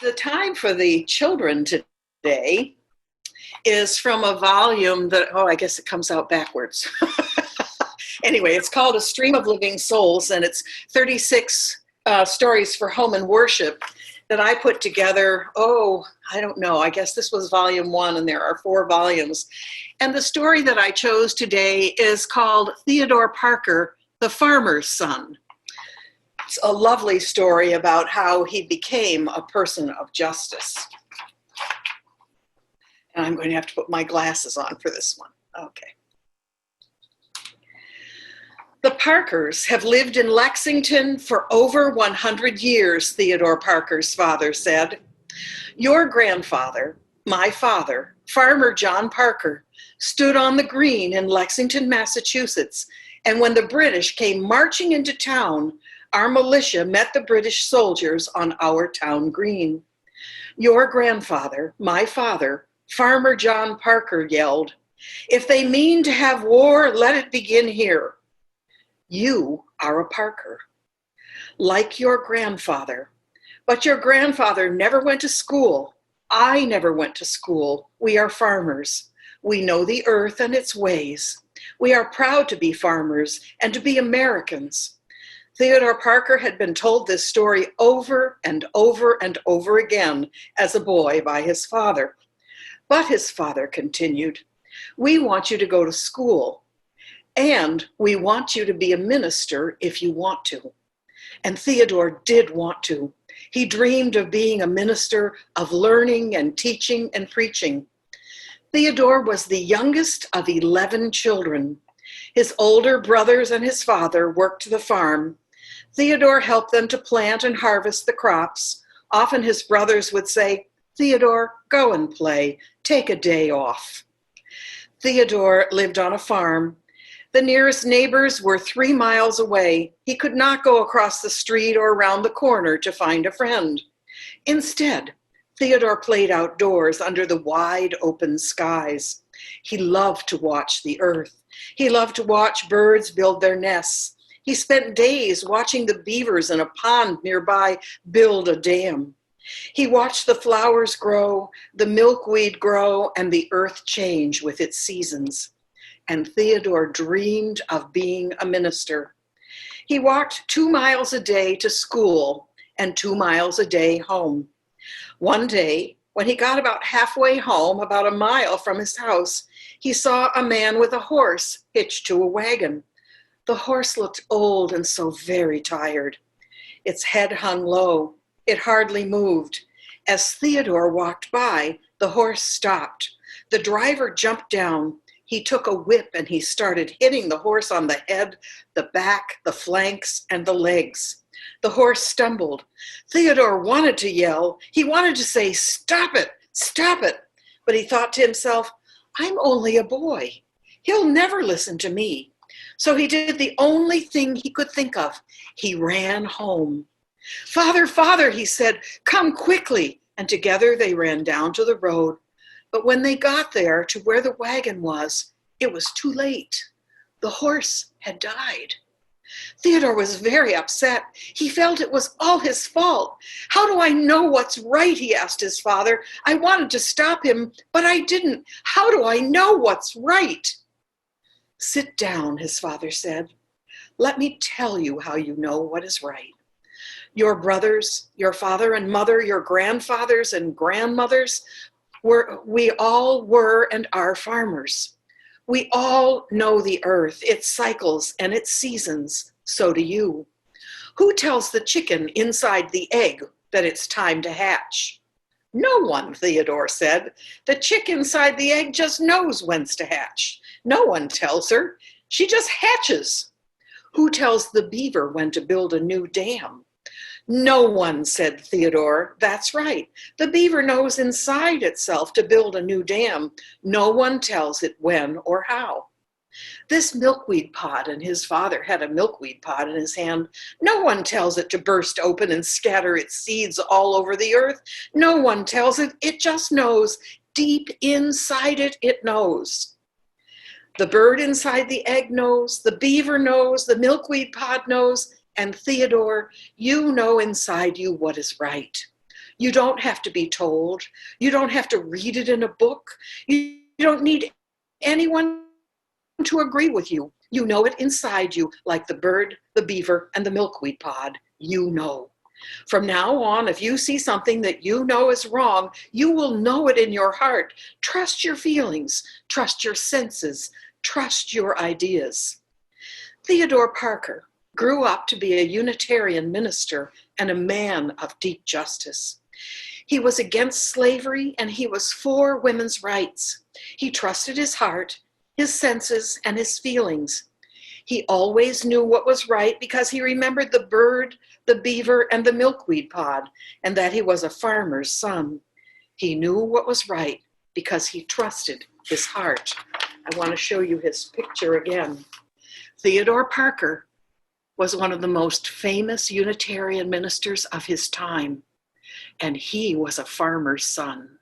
The time for the children today is from a volume that, I guess it comes out backwards. Anyway, it's called A Stream of Living Souls, and it's 36 stories for home and worship that I put together, I don't know, I guess this was volume 1, and there are 4 volumes. And the story that I chose today is called Theodore Parker, the Farmer's Son. It's a lovely story about how he became a person of justice. And I'm going to have to put my glasses on for this one. Okay. The Parkers have lived in Lexington for over 100 years, Theodore Parker's father said. Your grandfather, my father, Farmer John Parker, stood on the green in Lexington, Massachusetts, and when the British came marching into town, our militia met the British soldiers on our town green. Your grandfather, my father, Farmer John Parker yelled, "If they mean to have war, let it begin here." You are a Parker, like your grandfather. But your grandfather never went to school. I never went to school. We are farmers. We know the earth and its ways. We are proud to be farmers and to be Americans. Theodore Parker had been told this story over and over and over again as a boy by his father. But his father continued, "We want you to go to school, and we want you to be a minister if you want to." And Theodore did want to. He dreamed of being a minister of learning and teaching and preaching. Theodore was the youngest of 11 children. His older brothers and his father worked the farm. Theodore helped them to plant and harvest the crops. Often his brothers would say, "Theodore, go and play. Take a day off." Theodore lived on a farm. The nearest neighbors were 3 miles away. He could not go across the street or around the corner to find a friend. Instead, Theodore played outdoors under the wide open skies. He loved to watch the earth. He loved to watch birds build their nests. He spent days watching the beavers in a pond nearby build a dam. He watched the flowers grow, the milkweed grow, and the earth change with its seasons. And Theodore dreamed of being a minister. He walked 2 miles a day to school and 2 miles a day home. One day, when he got about halfway home, about a mile from his house, he saw a man with a horse hitched to a wagon. The horse looked old and so very tired. Its head hung low. It hardly moved. As Theodore walked by, the horse stopped. The driver jumped down. He took a whip and he started hitting the horse on the head, the back, the flanks, and the legs. The horse stumbled. Theodore wanted to yell. He wanted to say, "Stop it, stop it." But he thought to himself, "I'm only a boy. He'll never listen to me." So he did the only thing he could think of. He ran home. "Father, Father," he said, "come quickly." And together they ran down to the road. But when they got there to where the wagon was, it was too late. The horse had died. Theodore was very upset. He felt it was all his fault. "How do I know what's right?" he asked his father. "I wanted to stop him, but I didn't. How do I know what's right?" "Sit down," his father said. "Let me tell you how you know what is right. Your brothers, your father and mother, your grandfathers and grandmothers, we all were and are farmers. We all know the earth, its cycles and its seasons. So do you. Who tells the chicken inside the egg that it's time to hatch?" "No one," Theodore said. "The chick inside the egg just knows when's to hatch. No one tells her. She just hatches." "Who tells the beaver when to build a new dam?" "No one," said Theodore. "That's right. The beaver knows inside itself to build a new dam. No one tells it when or how." "This milkweed pod," and his father had a milkweed pod in his hand, "no one tells it to burst open and scatter its seeds all over the earth. No one tells it. It just knows. Deep inside it, it knows. The bird inside the egg knows, the beaver knows, the milkweed pod knows, and Theodore, you know inside you what is right. You don't have to be told. You don't have to read it in a book. You don't need anyone to agree with you. You know it inside you, like the bird, the beaver, and the milkweed pod. You know. From now on, if you see something that you know is wrong, you will know it in your heart. Trust your feelings, trust your senses, trust your ideas. Theodore Parker grew up to be a Unitarian minister and a man of deep justice. He was against slavery and he was for women's rights. He trusted his heart, his senses, and his feelings. He always knew what was right because he remembered the bird, the beaver, and the milkweed pod, and that he was a farmer's son. He knew what was right because he trusted his heart. I want to show you his picture again. Theodore Parker was one of the most famous Unitarian ministers of his time, and he was a farmer's son.